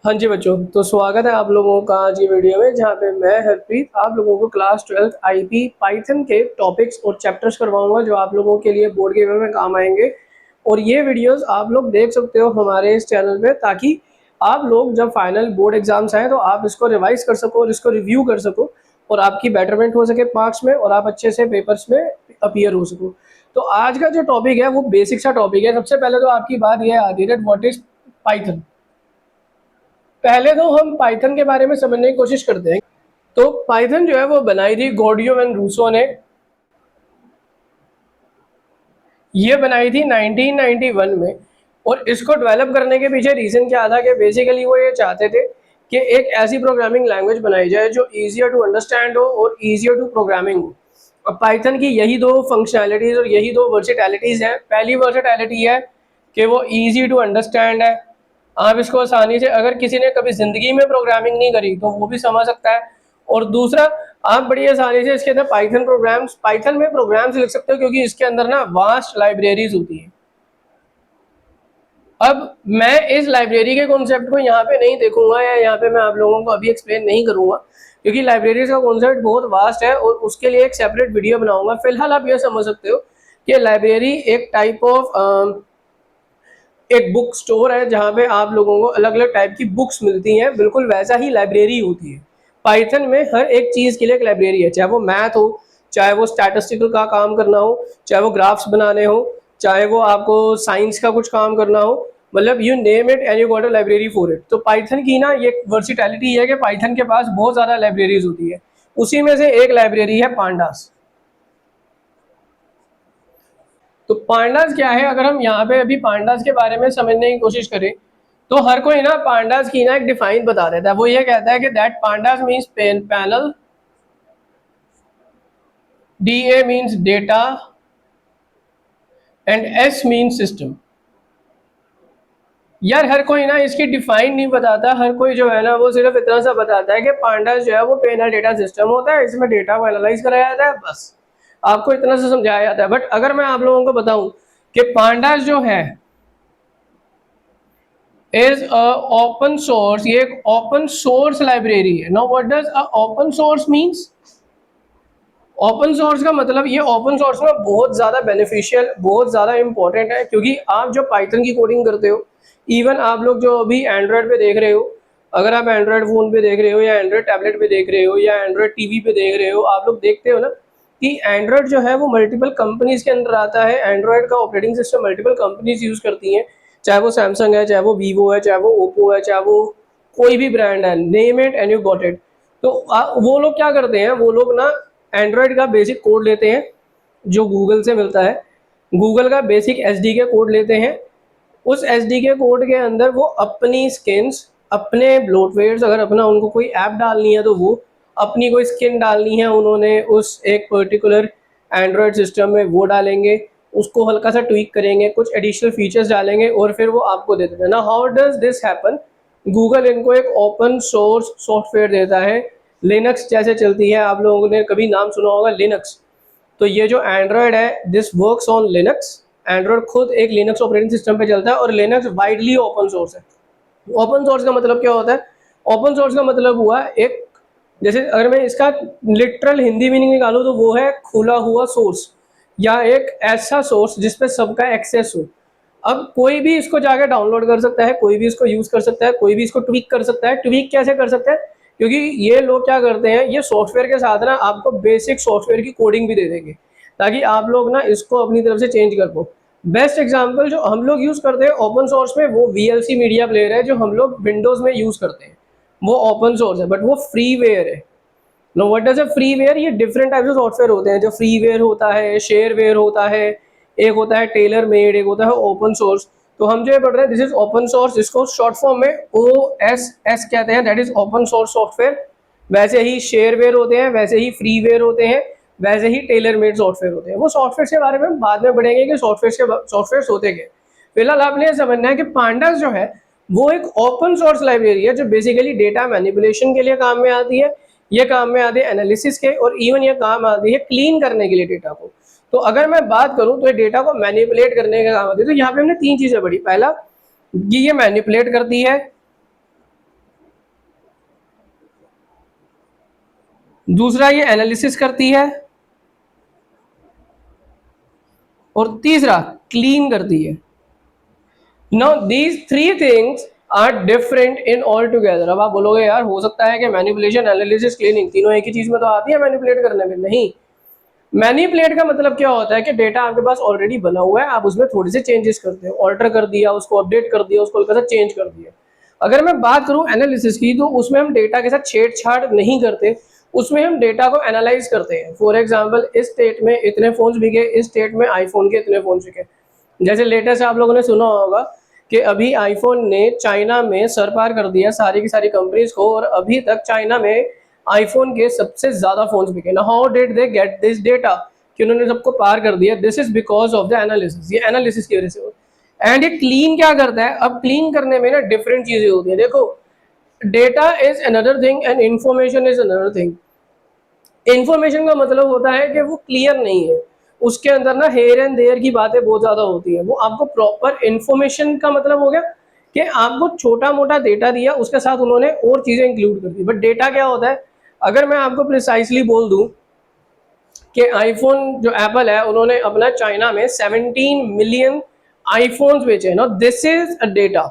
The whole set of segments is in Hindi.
हाँ जी बच्चों, तो स्वागत है आप लोगों का आज की वीडियो में, जहाँ पे मैं हरप्रीत आप लोगों को क्लास 12th आईपी पाइथन के टॉपिक्स और चैप्टर्स करवाऊंगा जो आप लोगों के लिए बोर्ड के वे में काम आएंगे। और ये वीडियोस आप लोग देख सकते हो हमारे इस चैनल पे, ताकि आप लोग जब फाइनल बोर्ड एग्जाम्स आए तो आप इसको रिवाइज कर सको और इसको रिव्यू कर सको और आपकी बेटरमेंट हो सके मार्क्स में और आप अच्छे से पेपर्स में अपीयर हो सको। तो आज का जो टॉपिक है वो बेसिक सा टॉपिक है। सबसे पहले तो आपकी बात यह आती है व्हाट इज पाइथन। पहले तो हम पाइथन के बारे में समझने की कोशिश करते हैं। तो पाइथन जो है वो बनाई थी गॉर्डियो एंड रूसो ने। ये बनाई थी 1991 में। और इसको डेवलप करने के पीछे रीजन क्या था कि बेसिकली वो ये चाहते थे कि एक ऐसी प्रोग्रामिंग लैंग्वेज बनाई जाए जो ईजियर टू अंडरस्टैंड हो और ईजियर टू प्रोग्रामिंग हो। और पाइथन की यही दो फंक्शनैलिटीज और यही दो वर्सेटैलिटीज हैं। पहली वर्सेटैलिटी है कि वो ईजी टू अंडरस्टैंड है। आप इसको आसानी से, अगर किसी ने कभी जिंदगी में प्रोग्रामिंग नहीं करी तो वो भी समझ सकता है। और दूसरा, आप बड़ी आसानी से इसके अंदर पाइथन में प्रोग्राम्स लिख सकते हो, क्योंकि इसके अंदर ना वास्ट लाइब्रेरीज होती है। अब मैं इस लाइब्रेरी के कॉन्सेप्ट को यहाँ पे नहीं देखूंगा या यहाँ पे मैं आप लोगों को अभी एक्सप्लेन नहीं करूंगा, क्योंकि लाइब्रेरीज का कॉन्सेप्ट बहुत वास्ट है और उसके लिए एक सेपरेट वीडियो बनाऊंगा। फिलहाल आप ये समझ सकते हो कि लाइब्रेरी एक टाइप ऑफ एक बुक स्टोर है जहाँ पे आप लोगों को अलग अलग टाइप की बुक्स मिलती हैं। बिल्कुल वैसा ही लाइब्रेरी होती है। पाइथन में हर एक चीज़ के लिए एक लाइब्रेरी है, चाहे वो मैथ हो, चाहे वो स्टैटिस्टिकल का काम करना हो, चाहे वो ग्राफ्स बनाने हो, चाहे वो आपको साइंस का कुछ काम करना हो। मतलब you name it and you got a library for it. तो पाइथन की ना ये वर्सिटैलिटी है कि पाइथन के पास बहुत ज़्यादा लाइब्रेरीज होती है। उसी में से एक लाइब्रेरी है पांडास। तो पांडास क्या है, अगर हम यहाँ पे अभी पांडास के बारे में समझने की कोशिश करें तो हर कोई ना पांडास की ना एक डिफाइन बता देता है। वो ये कहता है कि that pandas means panel, D A means data and S means system. यार हर कोई ना इसकी डिफाइन नहीं बताता। हर कोई जो है ना वो सिर्फ इतना सा बताता है कि पांडास जो है वो पैनल डेटा सिस्टम होता है, इसमें डेटा को एनालाइज कराया जाता है, बस आपको इतना सा समझाया जाता है। बट अगर मैं आप लोगों को बताऊं कि पांडास जो है इज अ ओपन सोर्स, ये एक ओपन सोर्स लाइब्रेरी है। Now what does a open source means? Open source का मतलब, ये ओपन सोर्स में बहुत ज़्यादा बेनिफिशियल, बहुत ज़्यादा इंपॉर्टेंट है, क्योंकि आप जो पाइथन की कोडिंग करते हो, इवन आप लोग जो अभी एंड्रॉयड पे देख रहे हो, अगर आप एंड्रॉयड फ़ोन पे देख रहे हो या एंड्रॉयड टैबलेट पे देख रहे हो या एंड्रॉयड टीवी पे देख रहे हो, आप लोग देखते हो ना कि एंड्रॉयड जो है वो मल्टीपल कंपनीज के अंदर आता है। एंड्रॉयड का operating system multiple companies use करती हैं, चाहे वो सैमसंग है, चाहे वो वीवो है, चाहे वो ओप्पो है, चाहे वो कोई भी ब्रांड है, name it and you got it. तो वो लोग क्या करते हैं, वो लोग ना एंड्रॉयड का बेसिक कोड लेते हैं जो गूगल से मिलता है, गूगल का बेसिक एसडीके कोड लेते हैं। उस एसडीके कोड के अंदर वो अपनी स्किन्स, अपने ब्लोटवेयर्स, अगर अपना उनको कोई ऐप डालनी है तो वो अपनी कोई स्किन डालनी है उन्होंने उस एक पर्टिकुलर एंड्रॉयड सिस्टम में, वो डालेंगे, उसको हल्का सा ट्वीक करेंगे, कुछ एडिशनल फीचर्स डालेंगे और फिर वो आपको दे देते हैं ना। How does this happen? Google इनको एक ओपन सोर्स सॉफ्टवेयर देता है। लिनक्स जैसे चलती है, आप लोगों ने कभी नाम सुना होगा लिनक्स। तो ये जो एंड्रॉयड है, this works on Linux. Android खुद एक लिनक्स ऑपरेटिंग सिस्टम पे चलता है और लिनक्स वाइडली ओपन सोर्स है। ओपन सोर्स का मतलब क्या होता है? ओपन सोर्स का मतलब हुआ एक, जैसे अगर मैं इसका लिटरल हिंदी मीनिंग निकालूं तो वो है खुला हुआ सोर्स, या एक ऐसा सोर्स जिसपे सबका एक्सेस हो। अब कोई भी इसको जाकर डाउनलोड कर सकता है, कोई भी इसको यूज कर सकता है, कोई भी इसको ट्वीक कर सकता है। ट्वीक कैसे कर सकता है? क्योंकि ये लोग क्या करते हैं, ये सॉफ्टवेयर के साथ ना आपको बेसिक सॉफ्टवेयर की कोडिंग भी दे देंगे, ताकि आप लोग ना इसको अपनी तरफ से चेंज कर पाओ। बेस्ट एग्जांपल जो हम लोग यूज करते हैं ओपन सोर्स में, वो VLC मीडिया प्लेयर है जो हम लोग विंडोज में यूज करते हैं। वो ओपन सोर्स है बट वो फ्रीवेयर है। Know what does a freeware? ये डिफरेंट टाइप्स ऑफ सॉफ्टवेयर होते हैं। जो फ्रीवेयर होता है, शेयरवेयर होता है, एक होता है टेलर मेड, एक होता है ओपन सोर्स। तो हम जो ये पढ़ रहे हैं दिस इज ओपन सोर्स, इसको शॉर्ट फॉर्म में OSS कहते हैं, that is open source software. वैसे ही शेयरवेयर होते हैं, वैसे ही फ्रीवेयर होते हैं, वैसे ही टेलर मेड सॉफ्टवेयर होते हैं। वो सॉफ्टवेयर के बारे में बाद में पढ़ेंगे कि सॉफ्टवेयर होते क्या। फिलहाल आपने समझना है कि पांडास जो है वो एक ओपन सोर्स लाइब्रेरी है जो बेसिकली डेटा मैनिपुलेशन के लिए काम में आती है, ये काम में आती है एनालिसिस के, और इवन ये काम आती है क्लीन करने के लिए डेटा को। तो अगर मैं बात करूं तो ये डेटा को मैनिपुलेट करने का काम आती है। तो यहाँ पे हमने तीन चीजें पढ़ी। पहला, ये मैनिपुलेट करती है, दूसरा ये एनालिसिस करती है, और तीसरा क्लीन करती है। Now these three things are different in all together. अब आप बोलोगे यार हो सकता है कि मैनिपुलेशन, एनालिसिस, क्लीनिंग तीनों एक ही चीज में तो आती है मैनिपुलेट करने में। नहीं, मैनिपुलेट का मतलब क्या होता है कि डेटा आपके पास ऑलरेडी बना हुआ है, आप उसमें थोड़ी से चेंजेस करते हो, ऑल्टर कर दिया, उसको अपडेट कर दिया, उसको हल्का सा चेंज कर दिया। अगर मैं बात करूं एनालिसिस की, तो उसमें हम डेटा के साथ छेड़छाड़ नहीं करते, उसमें हम डेटा को एनालाइज करते हैं। फॉर एग्जांपल, इस स्टेट में इतने फोन्स बिके, इस स्टेट में आईफोन के इतने फोन बिके। जैसे लेटेस्ट आप लोगों ने सुना होगा कि अभी आईफोन ने चाइना में सर पार कर दिया सारी की सारी कंपनीज को, और अभी तक चाइना में आईफोन के सबसे ज्यादा फोन्स बिके ना। How did they get this data कि उन्होंने सबको पार कर दिया? This is because of the analysis. ये एनालिसिस की वजह से। एंड ये क्लीन क्या करता है? अब क्लीन करने में ना डिफरेंट चीजें होती है। देखो, data is another thing and information is another thing. Information का मतलब होता है कि वो क्लियर नहीं है, उसके अंदर ना हेयर एंड देयर की बातें बहुत ज्यादा होती है। वो आपको प्रॉपर इंफॉर्मेशन का मतलब हो गया कि आपको छोटा मोटा डेटा दिया, उसके साथ उन्होंने और चीजें इंक्लूड कर दी। बट डेटा क्या होता है? अगर मैं आपको प्रिसाइसली बोल दूं कि आईफोन जो एप्पल है, उन्होंने अपना चाइना में 17 मिलियन आईफोन्स बेचे ना, दिस इज अ डेटा।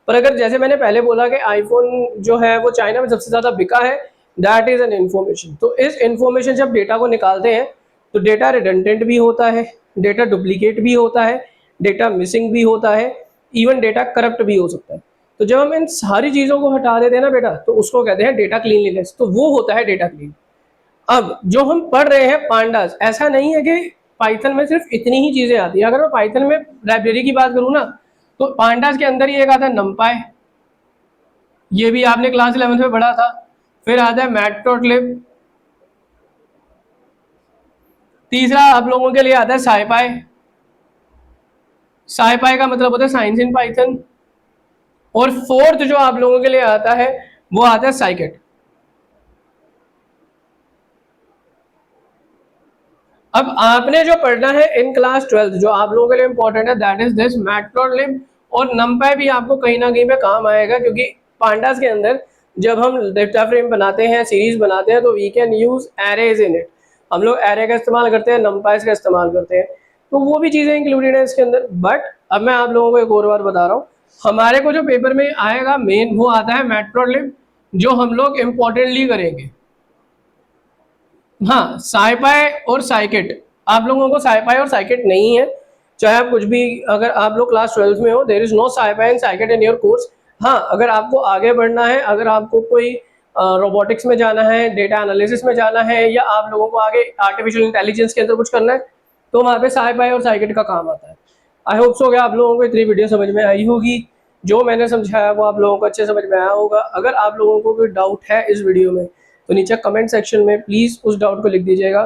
पर अगर जैसे मैंने पहले बोला कि आईफोन जो है वो चाइना में सबसे ज्यादा बिका है, दैट इज एन इंफॉर्मेशन। तो इस इंफॉर्मेशन से आप डेटा को निकालते हैं तो डेटा रिडंडेंट भी होता है, डेटा डुप्लीकेट भी होता है, डेटा मिसिंग भी होता है, इवन डेटा करप्ट भी हो सकता है। तो जब हम इन सारी चीजों को हटा देते हैं ना बेटा, तो उसको कहते हैं डेटा क्लीनलीनेस। तो वो होता है डेटा क्लीन। अब जो हम पढ़ रहे हैं पांडास, ऐसा नहीं है कि पाइथन में सिर्फ इतनी ही चीजें आती है। अगर मैं पाइथन में लाइब्रेरी की बात करूँ ना, तो पांडास के अंदर ही एक आता है नमपाई, ये भी आपने क्लास 11th में पढ़ा था। फिर आता है मैटप्लोट्लिब। तीसरा आप लोगों के लिए आता है साइपाई। साइपाई का मतलब होता है साइंस इन पाइथन। और फोर्थ जो आप लोगों के लिए आता है वो आता है साइकेट। अब आपने जो पढ़ना है इन क्लास 12th, जो आप लोगों के लिए इंपॉर्टेंट है, दैट इज दिस मैटप्लोट्लिब। और नमपाई भी आपको कहीं ना कहीं पे काम आएगा, क्योंकि पांडास के अंदर जब हम डेटा फ्रेम बनाते हैं, सीरीज बनाते हैं, तो we can use arrays in it. हम लोग एरे का इस्तेमाल करते हैं, नमपाई का इस्तेमाल करते हैं, तो वो भी चीजें इंक्लूडेड है इसके अंदर। बट अब मैं आप लोगों को एक और बार बता रहा हूँ, हमारे को जो पेपर में आएगा मेन वो आता है मैटप्लोट्लिब, जो हम लोग इम्पोर्टेंटली करेंगे। हाँ, साइपाई और साइकेट, आप लोगों को साइपाई और साइकेट नहीं है, चाहे आप कुछ भी, अगर आप लोग क्लास 12th में हो, देयर इज नो साइपाई एंड साइकेट इन योर कोर्स। हाँ, अगर आपको आगे बढ़ना है, अगर आपको कोई रोबोटिक्स में जाना है, डेटा एनालिसिस में जाना है, या आप लोगों को आगे आर्टिफिशियल इंटेलिजेंस के अंदर कुछ करना है, तो वहाँ पे साइपाई और साइकेट का काम आता है। आई होप सो कि आप लोगों को इतनी वीडियो समझ में आई होगी। जो मैंने समझाया वो आप लोगों को अच्छे समझ में आया होगा। अगर आप लोगों को कोई डाउट है इस वीडियो में, तो नीचे कमेंट सेक्शन में प्लीज़ उस डाउट को लिख दीजिएगा।